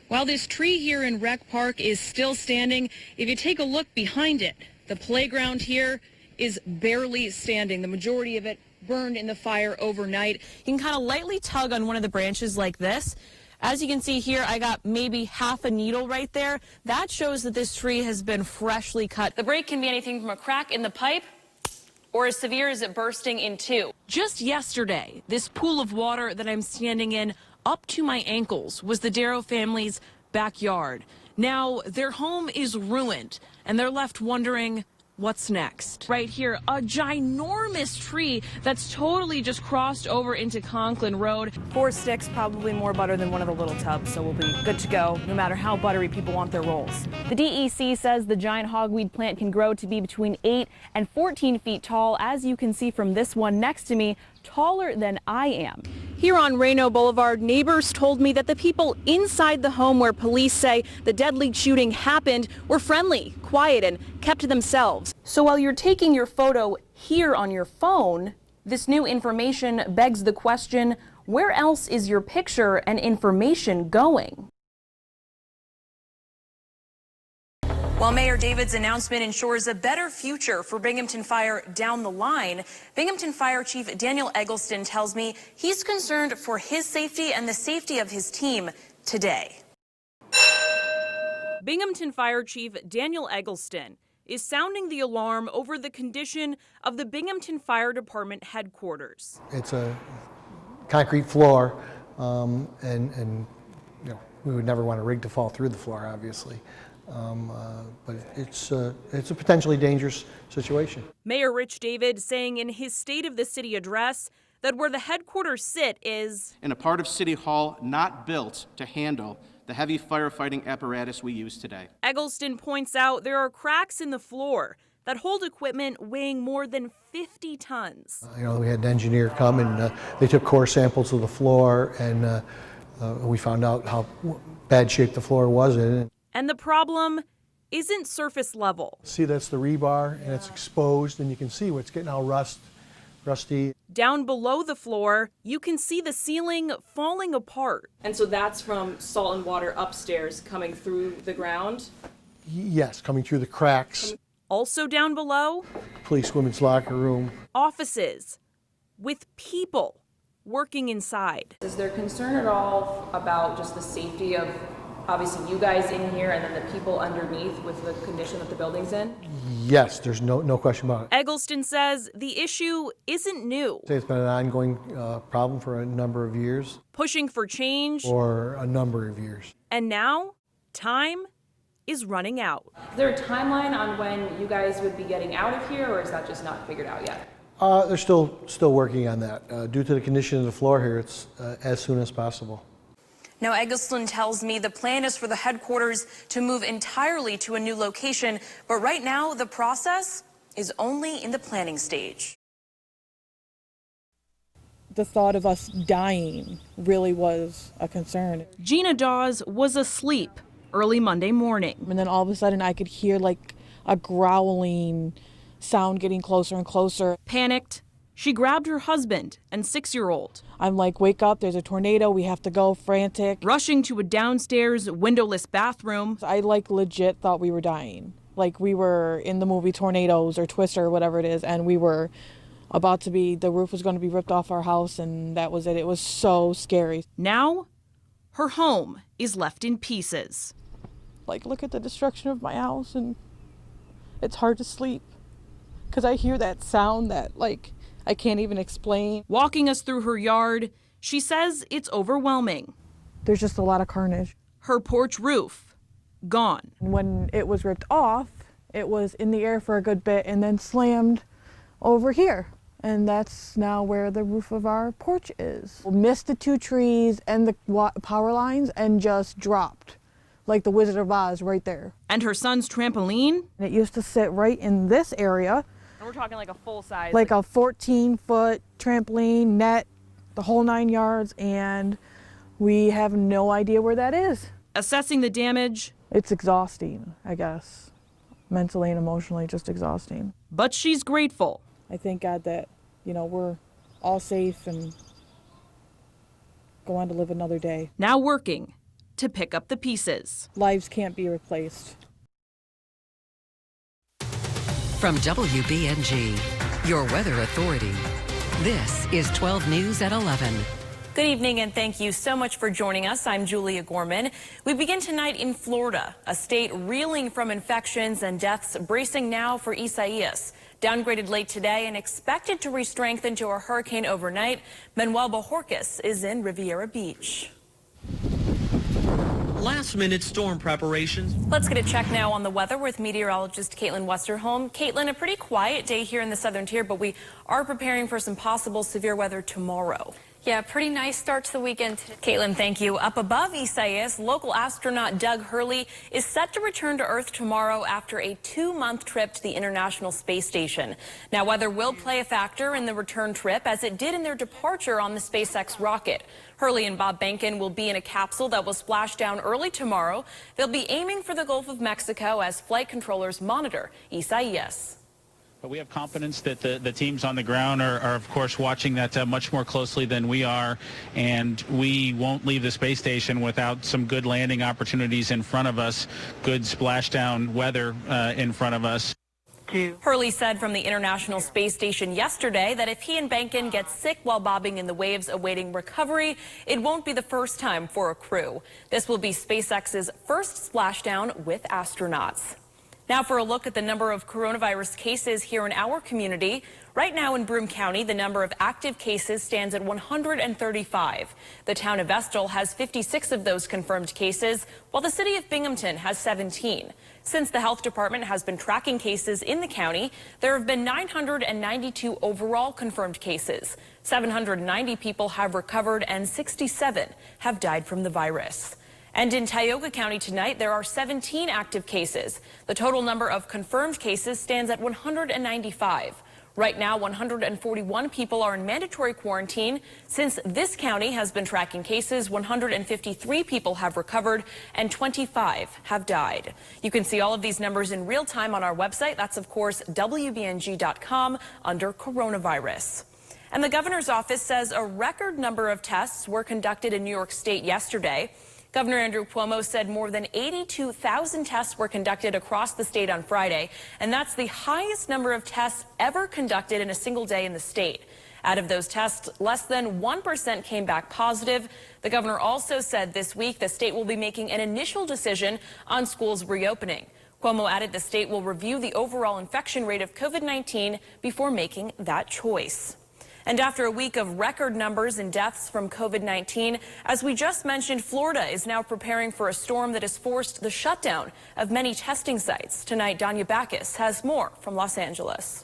While this tree here in Rec Park is still standing, if you take a look behind it, the playground here is barely standing. The majority of it burned in the fire overnight. You can kind of lightly tug on one of the branches like this. As you can see here, I got maybe half a needle right there. That shows that this tree has been freshly cut. The break can be anything from a crack in the pipe or as severe as it bursting in two. Just yesterday, this pool of water that I'm standing in up to my ankles was the Darrow family's backyard. Now their home is ruined and they're left wondering, what's next? Right here, a ginormous tree that's totally just crossed over into Conklin Road. 4 sticks, probably more butter than one of the little tubs, so we'll be good to go no matter how buttery people want their rolls. The DEC says the giant hogweed plant can grow to be between 8 and 14 feet tall, as you can see from this one next to me, taller than I am. Here on Reno Boulevard, neighbors told me that the people inside the home where police say the deadly shooting happened were friendly, quiet, and kept to themselves. So while you're taking your photo here on your phone, this new information begs the question, where else is your picture and information going? While Mayor David's announcement ensures a better future for Binghamton Fire down the line, Binghamton Fire Chief Daniel Eggleston tells me he's concerned for his safety and the safety of his team today. Binghamton Fire Chief Daniel Eggleston is sounding the alarm over the condition of the Binghamton Fire Department headquarters. It's a concrete floor, and you know, we would never want a rig to fall through the floor, obviously. But it's a potentially dangerous situation. Mayor Rich David saying in his State of the City address that where the headquarters sit is in a part of City Hall not built to handle the heavy firefighting apparatus we use today. Eggleston points out there are cracks in the floor that hold equipment weighing more than 50 tons. You know, we had an engineer come and they took core samples of the floor, and we found out how bad shape the floor was in. And the problem isn't surface level. See, that's the rebar, and it's exposed, and you can see what's getting all rusty. Down below the floor, you can see the ceiling falling apart. And so that's from salt and water upstairs coming through the ground? Yes, coming through the cracks. Also down below, police women's locker room. Offices with people working inside. Is there concern at all about just the safety of obviously you guys in here and then the people underneath with the condition that the building's in? Yes, there's no question about it. Eggleston says the issue isn't new. It's been an ongoing problem for a number of years. Pushing for change. For a number of years. And now, time is running out. Is there a timeline on when you guys would be getting out of here, or is that just not figured out yet? They're still working on that. Due to the condition of the floor here, it's as soon as possible. Now, Eggleston tells me the plan is for the headquarters to move entirely to a new location, but right now the process is only in the planning stage. The thought of us dying really was a concern. Gina Dawes was asleep early Monday morning. And then all of a sudden I could hear like a growling sound getting closer and closer. Panicked, she grabbed her husband and 6-year-old. I'm like, wake up, there's a tornado, we have to go, frantic. Rushing to a downstairs windowless bathroom. I like legit thought we were dying. Like we were in the movie Tornadoes or Twister or whatever it is, and we were about to be, the roof was going to be ripped off our house, and that was it. It was so scary. Now, her home is left in pieces. Like, look at the destruction of my house, and it's hard to sleep because I hear that sound that, like, I can't even explain. Walking us through her yard, she says it's overwhelming. There's just a lot of carnage. Her porch roof, gone. When it was ripped off, it was in the air for a good bit and then slammed over here. And that's now where the roof of our porch is. We missed the 2 trees and the power lines and just dropped, like the Wizard of Oz right there. And her son's trampoline? And it used to sit right in this area. And we're talking like a full size. Like a 14-foot trampoline, net, the whole 9 yards, and we have no idea where that is. Assessing the damage. It's exhausting, I guess. Mentally and emotionally, just exhausting. But she's grateful. I thank God that, you know, we're all safe and go on to live another day. Now working to pick up the pieces. Lives can't be replaced. From WBNG, your weather authority, this is 12 News at 11. Good evening and thank you so much for joining us. I'm Julia Gorman. We begin tonight in Florida, a state reeling from infections and deaths, bracing now for Isaias. Downgraded late today and expected to re-strengthen to a hurricane overnight, Manuel Bojorquez is in Riviera Beach. Last-minute storm preparations. Let's get a check now on the weather with meteorologist Caitlin Westerholm. Caitlin, a pretty quiet day here in the southern tier, but we are preparing for some possible severe weather tomorrow. Yeah, pretty nice start to the weekend. Caitlin, thank you. Up above Isaias, local astronaut Doug Hurley is set to return to Earth tomorrow after a 2-month trip to the International Space Station. Now, weather will play a factor in the return trip, as it did in their departure on the SpaceX rocket. Hurley and Bob Behnken will be in a capsule that will splash down early tomorrow. They'll be aiming for the Gulf of Mexico as flight controllers monitor Isaias. But we have confidence that the teams on the ground are of course, watching that much more closely than we are, and we won't leave the space station without some good landing opportunities in front of us, good splashdown weather in front of us. Hurley said from the International Space Station yesterday that if he and Behnken get sick while bobbing in the waves awaiting recovery, it won't be the first time for a crew. This will be SpaceX's first splashdown with astronauts. Now for a look at the number of coronavirus cases here in our community. Right now in Broome County, the number of active cases stands at 135. The town of Vestal has 56 of those confirmed cases, while the city of Binghamton has 17. Since the health department has been tracking cases in the county, there have been 992 overall confirmed cases. 790 people have recovered and 67 have died from the virus. And in Tioga County tonight, there are 17 active cases. The total number of confirmed cases stands at 195. Right now, 141 people are in mandatory quarantine. Since this county has been tracking cases, 153 people have recovered and 25 have died. You can see all of these numbers in real time on our website. That's, of course, WBNG.com under coronavirus. And the governor's office says a record number of tests were conducted in New York State yesterday. Governor Andrew Cuomo said more than 82,000 tests were conducted across the state on Friday, and that's the highest number of tests ever conducted in a single day in the state. Out of those tests, less than 1% came back positive. The governor also said this week the state will be making an initial decision on schools reopening. Cuomo added the state will review the overall infection rate of COVID-19 before making that choice. And after a week of record numbers in deaths from COVID-19, as we just mentioned, Florida is now preparing for a storm that has forced the shutdown of many testing sites. Tonight, Danya Backus has more from Los Angeles.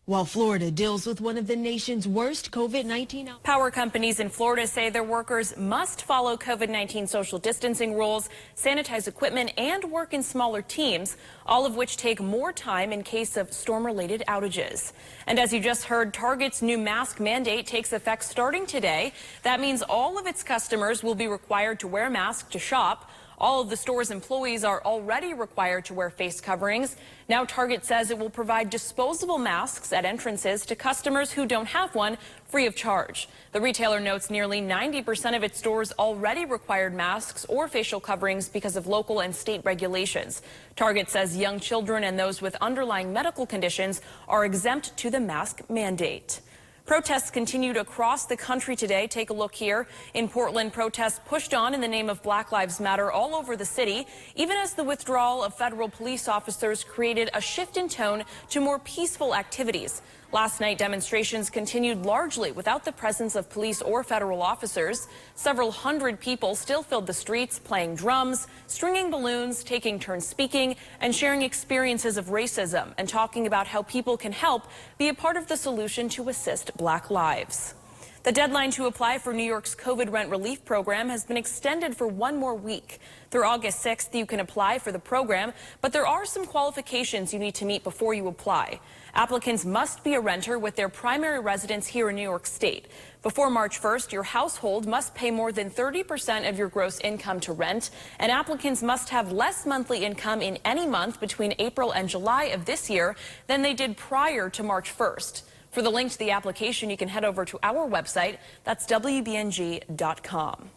While Florida deals with one of the nation's worst COVID-19 outbreaks. Power companies in Florida say their workers must follow COVID-19 social distancing rules, sanitize equipment, and work in smaller teams, all of which take more time in case of storm-related outages. And as you just heard, Target's new mask mandate takes effect starting today. That means all of its customers will be required to wear masks to shop. All of the store's employees are already required to wear face coverings. Now Target says it will provide disposable masks at entrances to customers who don't have one free of charge. The retailer notes nearly 90% of its stores already required masks or facial coverings because of local and state regulations. Target says young children and those with underlying medical conditions are exempt to the mask mandate. Protests continued across the country today. Take a look here. In Portland, protests pushed on in the name of Black Lives Matter all over the city, even as the withdrawal of federal police officers created a shift in tone to more peaceful activities. Last night, demonstrations continued largely without the presence of police or federal officers. Several hundred people still filled the streets, playing drums, stringing balloons, taking turns speaking, and sharing experiences of racism and talking about how people can help be a part of the solution to assist Black lives. The deadline to apply for New York's COVID rent relief program has been extended for one more week. Through August 6th, you can apply for the program, but there are some qualifications you need to meet before you apply. Applicants must be a renter with their primary residence here in New York State. Before March 1st, your household must pay more than 30% of your gross income to rent, and applicants must have less monthly income in any month between April and July of this year than they did prior to March 1st. For the link to the application, you can head over to our website. That's WBNG.com.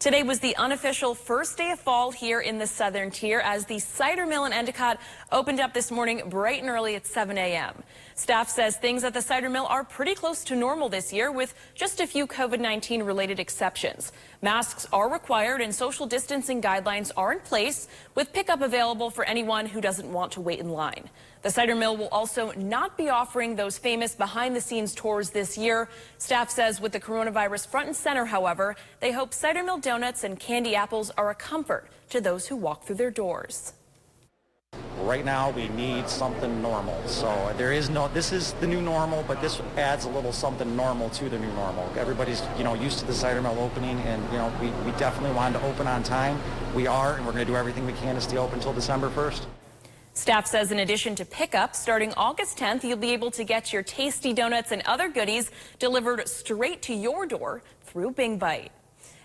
Today was the unofficial first day of fall here in the southern tier as the cider mill in Endicott opened up this morning bright and early at 7 a.m. Staff says things at the cider mill are pretty close to normal this year with just a few COVID-19 related exceptions. Masks are required and social distancing guidelines are in place with pickup available for anyone who doesn't want to wait in line. The cider mill will also not be offering those famous behind-the-scenes tours this year. Staff says with the coronavirus front and center, however, they hope cider mill donuts and candy apples are a comfort to those who walk through their doors. Right now, we need something normal. So this is the new normal, but this adds a little something normal to the new normal. Everybody's, used to the cider mill opening, and, we definitely wanted to open on time. We are, and we're going to do everything we can to stay open until December 1st. Staff says in addition to pickup, starting August 10th, you'll be able to get your tasty donuts and other goodies delivered straight to your door through Bing Bite.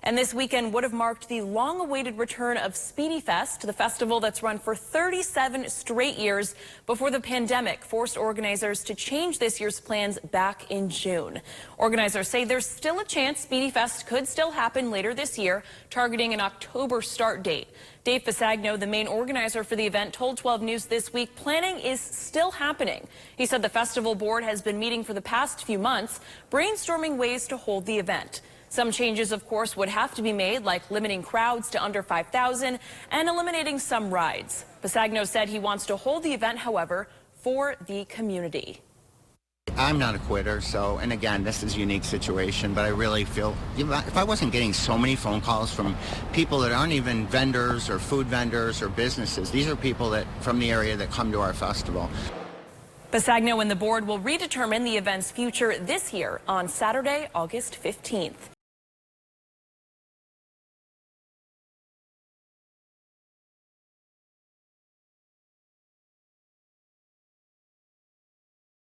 And this weekend would have marked the long-awaited return of Speedy Fest, the festival that's run for 37 straight years before the pandemic forced organizers to change this year's plans back in June. Organizers say there's still a chance Speedy Fest could still happen later this year, targeting an October start date. Dave Fasagno, the main organizer for the event, told 12 News this week planning is still happening. He said the festival board has been meeting for the past few months, brainstorming ways to hold the event. Some changes, of course, would have to be made, like limiting crowds to under 5,000 and eliminating some rides. Fasagno said he wants to hold the event, however, for the community. I'm not a quitter, and again, this is a unique situation, but I really feel if I wasn't getting so many phone calls from people that aren't even vendors or food vendors or businesses, these are people that from the area that come to our festival. Fasagno and the board will redetermine the event's future this year on Saturday, August 15th.